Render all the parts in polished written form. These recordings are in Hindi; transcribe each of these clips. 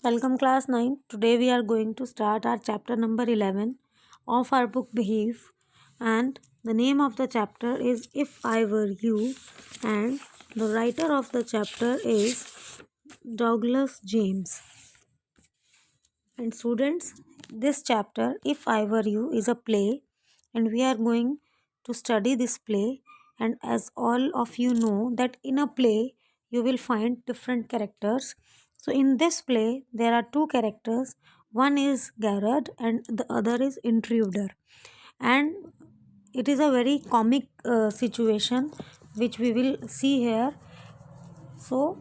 Welcome class 9. Today we are going to start our chapter number 11 of our book Behave, and the name of the chapter is If I Were You, and the writer of the chapter is Douglas James. And students, this chapter If I Were You is a play, and we are going to study this play. And as all of you know that in a play you will find different characters. So in this play there are two characters. One is Garrett and the other is Intruder. And it is a very comic situation which we will see here. So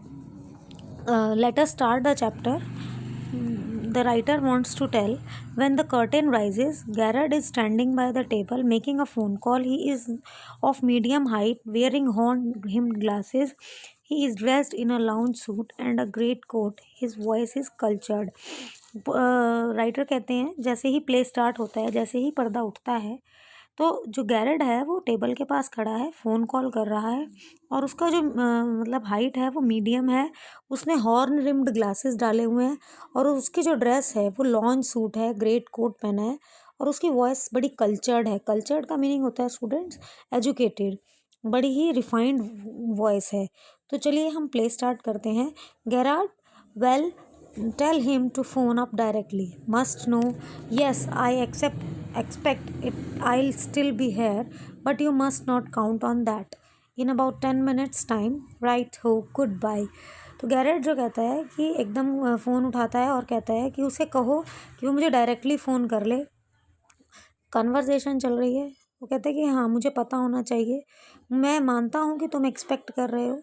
let us start the chapter. The writer wants to tell, when the curtain rises, Garrett is standing by the table making a phone call. He is of medium height, wearing horn-rimmed glasses. He is dressed in a lounge suit and a great coat. His voice is cultured. Writer कहते हैं जैसे ही प्ले स्टार्ट होता है, जैसे ही पर्दा उठता है, तो जो गैरेड है वो टेबल के पास खड़ा है, फ़ोन कॉल कर रहा है और उसका जो मतलब हाइट है वो मीडियम है. उसने हॉर्न रिम्ड ग्लासेस डाले हुए हैं और उसकी जो ड्रेस है वो लॉन्ग सूट है, ग्रेट कोट पहना है और उसकी वॉइस बड़ी कल्चर्ड है. कल्चर्ड का मीनिंग होता है स्टूडेंट्स एजुकेटेड, बड़ी ही रिफाइंड वॉइस है. तो चलिए हम प्ले स्टार्ट करते हैं. Garrad, well, tell him to phone up directly. Must know. Yes, I expect it. I'll still be here, but you must not count on that. In about 10 minutes time. Right ho. Goodbye. तो गैरेट जो कहता है कि एकदम फ़ोन उठाता है और कहता है कि उसे कहो कि वो मुझे डायरेक्टली फ़ोन कर ले. कन्वर्सेशन चल रही है. वो कहते हैं कि हाँ, मुझे पता होना चाहिए. मैं मानता हूँ कि तुम एक्सपेक्ट कर रहे हो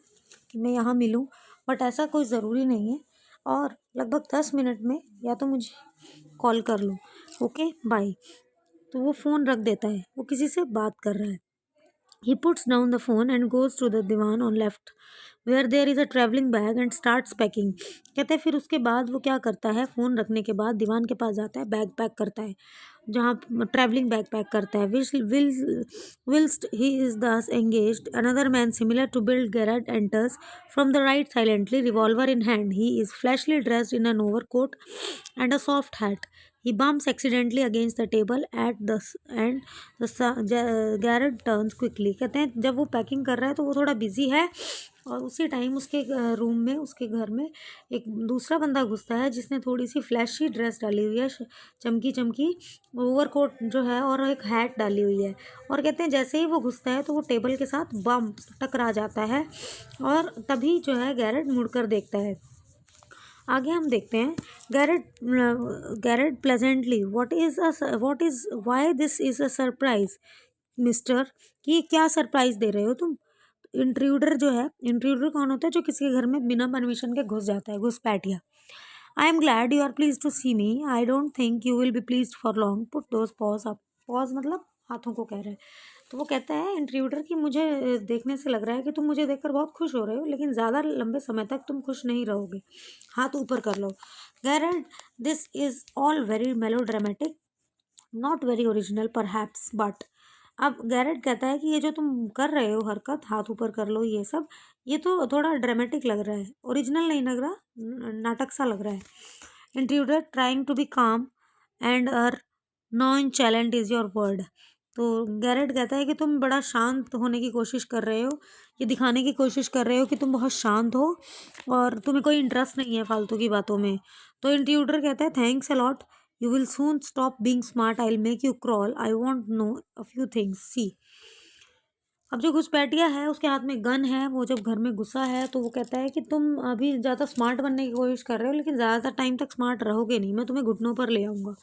कि मैं यहाँ मिलूँ, बट ऐसा कोई ज़रूरी नहीं है और लगभग 10 मिनट में या तो मुझे कॉल कर लो. Okay, bye. तो वो फ़ोन रख देता है. वो किसी से बात कर रहा है. He puts down the phone and goes to the divan on left where there is a traveling bag and starts packing. कहते हैं फिर उसके बाद वो क्या करता है, फ़ोन रखने के बाद दीवान के पास जाता है, बैग पैक करता है, जहाँ ट्रैवलिंग बैग पैक करता है. Whilst he is thus engaged, another man similar to Bill Garrett enters from the right silently, revolver in hand. He is flashily dressed in an overcoat and a soft hat. He bumps accidentally against the table at the and Garrett turns quickly. कहते हैं जब वो पैकिंग कर रहा है तो वो थोड़ा बिजी है और उसी टाइम उसके रूम में, उसके घर में एक दूसरा बंदा घुसता है जिसने थोड़ी सी फ्लैशी ड्रेस डाली हुई है, चमकी चमकी ओवरकोट जो है और एक हैट डाली हुई है. और कहते हैं जैसे ही वो घुसता है तो वो टेबल के साथ बम टकरा जाता है और तभी जो है गैरेट मुड़कर देखता है. आगे हम देखते हैं. Garrett pleasantly, why this is a surprise mister, कि क्या सरप्राइज दे रहे हो तुम. इंट्रूडर जो है, इंट्रूडर कौन होता है, जो किसी के घर में बिना परमिशन के घुस जाता है, घुसपैठिया. I am glad you are pleased to see me. I don't think you will be pleased for long. Put those paws up. Paws मतलब हाथों को कह रहे हैं. तो वो कहता है इंट्रूडर कि मुझे देखने से लग रहा है कि तुम मुझे देखकर बहुत खुश हो रहे हो, लेकिन ज़्यादा लंबे समय तक तुम खुश नहीं रहोगे. हाथ ऊपर कर लो. Garrett, this is all very melodramatic, not very original perhaps, but. अब गैरेट कहता है कि ये जो तुम कर रहे हो हरकत, हाथ ऊपर कर लो, ये सब, ये तो थोड़ा ड्रामेटिक लग रहा है, ओरिजिनल नहीं लग रहा, नाटक सा लग रहा है. इंट्रूडर, ट्राइंग टू बी काम and her non challenge is your word. तो गैरेट कहता है कि तुम बड़ा शांत होने की कोशिश कर रहे हो, ये दिखाने की कोशिश कर रहे हो कि तुम बहुत शांत हो और तुम्हें कोई इंटरेस्ट नहीं है फालतू की बातों में. तो इंट्रूडर कहता है thanks a lot, you will soon stop being smart, I will make you crawl, I want know a few things, see. अब जो घुसपैठिया है उसके हाथ में गन है. वो जब घर में घुसा है तो वो कहता है कि तुम अभी ज़्यादा स्मार्ट बनने की कोशिश कर रहे हो, लेकिन ज़्यादातर टाइम तक स्मार्ट रहोगे नहीं, मैं तुम्हें घुटनों पर ले आऊँगा.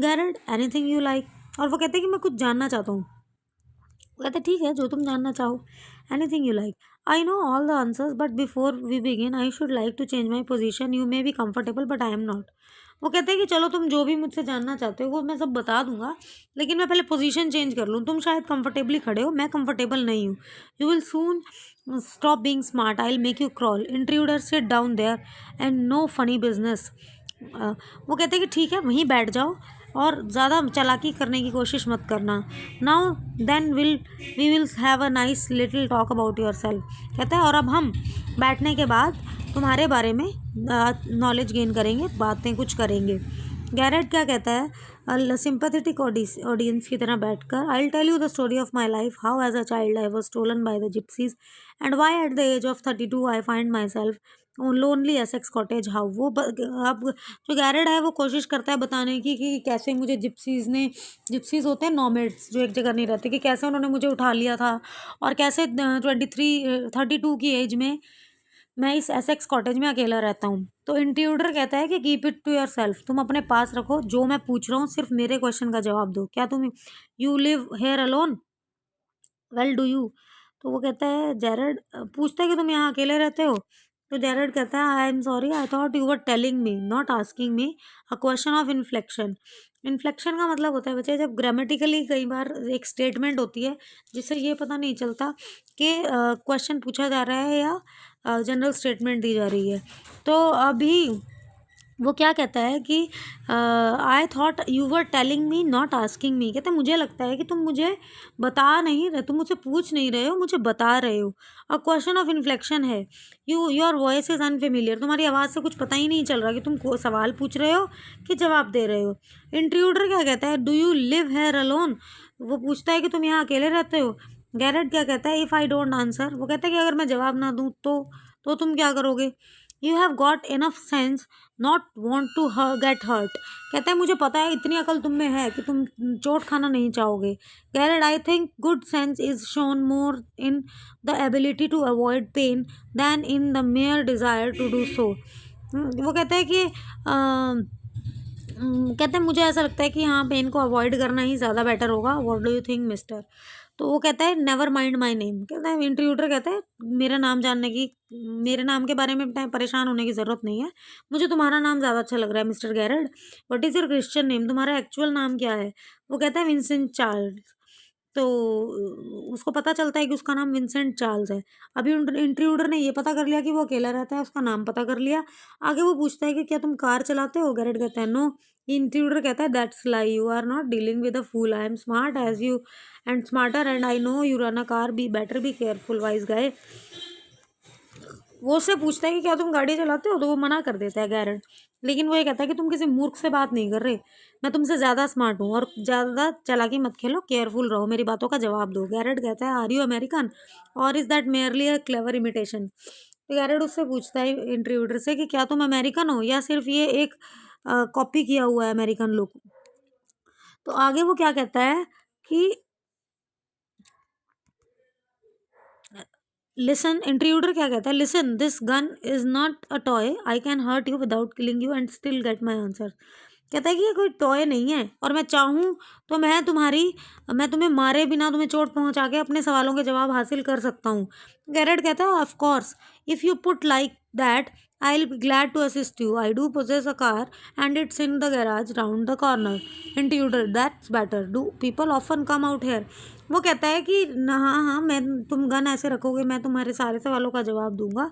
Garrett, anything you like. और वो कहते हैं कि मैं कुछ जानना चाहता हूँ. वो कहते हैं ठीक है, जो तुम जानना चाहो. Anything you like. I know all the answers but before we begin I should like to change my position. You may be comfortable but I am not. वो कहते हैं कि चलो तुम जो भी मुझसे जानना चाहते हो वो मैं सब बता दूंगा, लेकिन मैं पहले पोजीशन चेंज कर लूँ. तुम शायद कंफर्टेबली खड़े हो, मैं कंफर्टेबल नहीं हूँ. You will soon stop being smart, I will make you crawl. Intruder, sit down there and no funny business. वो कहते हैं कि ठीक है, वहीं बैठ जाओ और ज़्यादा चालाकी करने की कोशिश मत करना। Now then we will have a nice little talk about yourself. कहता है और अब हम बैठने के बाद तुम्हारे बारे में नॉलेज गेन करेंगे, बातें कुछ करेंगे। गैरेट क्या कहता है सिंपैथेटिक ऑडियंस की तरह बैठकर, I will tell you the story of my life, how as a child I was stolen by the gypsies and why at the age of 32 I find myself lonely Essex cottage how. वो अब जो गैरेट है वो कोशिश करता है बताने की कि कैसे मुझे जिप्सीज होते हैं नॉमेड्स जो एक जगह नहीं रहते, कि कैसे उन्होंने मुझे उठा लिया था और कैसे 32 की एज में मैं इस एसेक्स कॉटेज में अकेला रहता हूँ। तो इंट्रूडर कहता है कि keep it to yourself, तुम अपने पास रखो, जो मैं पूछ रहा हूँ सिर्फ मेरे क्वेश्चन का जवाब दो। क्या तुम you live here alone, well do you. तो वो कहता है जेरड पूछता है कि तुम यहाँ अकेले रहते हो। तो जेरड कहता है I am sorry, I thought you were telling me not asking me a question of inflection. Inflection का मतलब होता है बच्चे जब ग्रामेटिकली कई बार एक स्टेटमेंट होती है जिससे ये पता नहीं चलता कि क्वेश्चन पूछा जा रहा है या जनरल स्टेटमेंट दी जा रही है। तो अभी वो क्या कहता है कि I thought you were telling me not asking me. कहते मुझे लगता है कि तुम मुझे बता नहीं रहे, तुम मुझसे पूछ नहीं रहे हो, मुझे बता रहे हो। अ क्वेश्चन ऑफ इन्फ्लेक्शन है, योर वॉइस इज़ अनफेमिलियर, तुम्हारी आवाज़ से कुछ पता ही नहीं चल रहा कि तुम सवाल पूछ रहे हो कि जवाब दे रहे हो। इंट्रूडर क्या कहता है do you live here alone, वो पूछता है कि तुम यहाँ अकेले रहते हो। गैरेट क्या कहता है इफ़ आई डोंट आंसर, वो कहता है कि अगर मैं जवाब ना दूँ तो तुम क्या करोगे। You have got enough sense not want to get hurt, कहता है मुझे पता है इतनी अकल तुम में है कि तुम चोट खाना नहीं चाहोगे। Garrett I think good sense is shown more in the ability to avoid pain than in the mere desire to do so. वो कहता है कि कहते हैं मुझे ऐसा लगता है कि हाँ पेन को अवॉइड करना ही ज़्यादा बेटर होगा। What do you think mister. तो वो कहता है नेवर माइंड माई नेम, कहता है इंट्रूडर कहता है मेरे नाम के बारे में परेशान होने की ज़रूरत नहीं है, मुझे तुम्हारा नाम ज़्यादा अच्छा लग रहा है mister Garrett. What is your Christian name, तुम्हारा एक्चुअल नाम क्या है। वो कहता है विंसेंट चार्ल्स। तो उसको पता चलता है कि उसका नाम विंसेंट चार्ल्स है। अभी इंट्रूडर ने ये पता कर लिया कि वो अकेला रहता है, उसका नाम पता कर लिया। आगे वो पूछता है कि क्या तुम कार चलाते हो। गैरेट कहता है नो। इंट्रूडर कहता है that's lie, you are not dealing with a fool, I am smart as you and smarter and I know you run a car, be better be careful wise guy. वो उससे पूछता है कि क्या तुम गाड़ी चलाते हो, तो वो मना कर देता है गैरेट। लेकिन वो ये कहता है कि तुम किसी मूर्ख से बात नहीं कर रहे, मैं तुमसे ज़्यादा स्मार्ट हूँ और ज़्यादा चालाकी मत खेलो, केयरफुल रहो, मेरी बातों का जवाब दो। गैरेट कहता है आर यू अमेरिकन और is that merely a clever imitation. तो गैरेट उससे पूछता है इंटरव्यूअर से कि क्या तुम अमेरिकन हो या सिर्फ ये एक कॉपी किया हुआ है अमेरिकन लुक। तो आगे वो क्या कहता है कि लिसन, इंट्रूडर क्या कहता है listen this gun is not a toy, I can hurt you without killing you and still get my answer. कहता है कि ये कोई टॉय नहीं है और मैं चाहूँ तो मैं तुम्हें मारे बिना तुम्हें चोट पहुंचा के अपने सवालों के जवाब हासिल कर सकता हूँ। गैरेट कहता है of course if you put like that I will be glad to assist you, I do possess a car and it's in the garage round the corner. Intruder that's better, do people often come out here. वो कहता है कि हाँ हाँ मैं तुम गन ऐसे रखोगे मैं तुम्हारे सारे सवालों का जवाब दूंगा।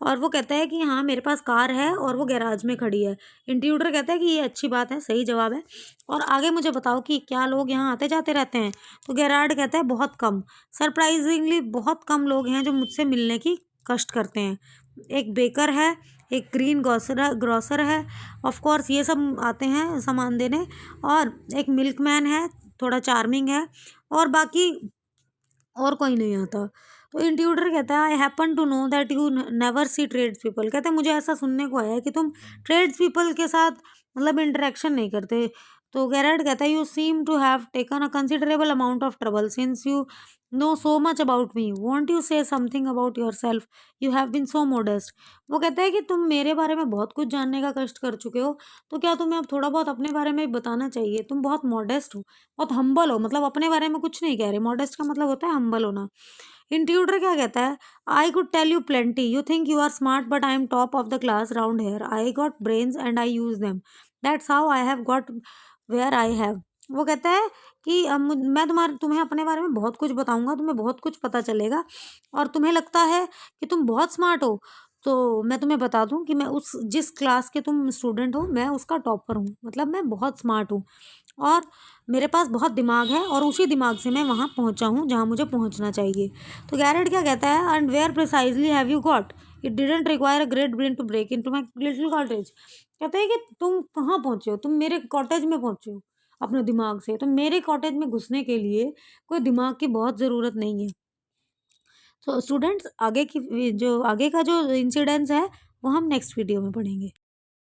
और वो कहता है कि हाँ मेरे पास कार है और वो गैराज में खड़ी है। इंट्रूडर कहता है कि ये अच्छी बात है, सही जवाब है, और आगे मुझे बताओ कि क्या लोग यहाँ आते जाते रहते हैं। तो गैरार्ड कहता है बहुत कम, सरप्राइजिंगली बहुत कम लोग हैं जो मुझसे मिलने की कष्ट करते हैं। एक बेकर है, एक ग्रीन ग्रॉसर है, ऑफ कोर्स ये सब आते हैं सामान देने, और एक मिल्कमैन है थोड़ा चार्मिंग है, और बाकी और कोई नहीं आता। तो इंट्रूडर कहता है I happen to know that you never see tradespeople, कहते हैं मुझे ऐसा सुनने को आया है कि तुम ट्रेड्स पीपल के साथ मतलब इंटरेक्शन नहीं करते। तो गैरेट कहता है you seem to have taken a considerable amount of trouble since you know so much about me, won't you say something about yourself, you have been so modest. वो कहता है कि तुम मेरे बारे में बहुत कुछ जानने का कष्ट कर चुके हो, तो क्या तुम्हें अब थोड़ा बहुत अपने बारे में भी बताना चाहिए। तुम बहुत मॉडेस्ट हो, बहुत हम्बल हो, मतलब अपने बारे में कुछ नहीं कह रहे, मॉडेस्ट का मतलब होता है हम्बल होना। इंट्रूडर क्या कहता है I could tell you plenty, you think you are smart but I am top of the class round here, I got brains and I use them, that's how I have got where I have. वो कहता है कि मैं तुम्हें अपने बारे में बहुत कुछ बताऊंगा, तुम्हें बहुत कुछ पता चलेगा और तुम्हें लगता है कि तुम बहुत स्मार्ट हो, तो मैं तुम्हें बता दूं कि मैं उस जिस क्लास के तुम स्टूडेंट हो मैं उसका टॉपर हूँ, मतलब मैं बहुत स्मार्ट हूँ और मेरे पास बहुत दिमाग है और उसी दिमाग से मैं वहाँ पहुँचा हूँ जहाँ मुझे पहुँचना चाहिए। तो गैरेट क्या कहता है, and where precisely have you got, it didn't require a great brain to break in to my little cottage. कहते हैं कि तुम कहाँ पहुँचे हो, तुम मेरे कॉटेज में पहुँचे हो अपने दिमाग से, तो मेरे कॉटेज में घुसने के लिए कोई दिमाग की बहुत ज़रूरत नहीं है। तो स्टूडेंट्स आगे का जो इंसिडेंस है वो हम नेक्स्ट वीडियो में पढ़ेंगे।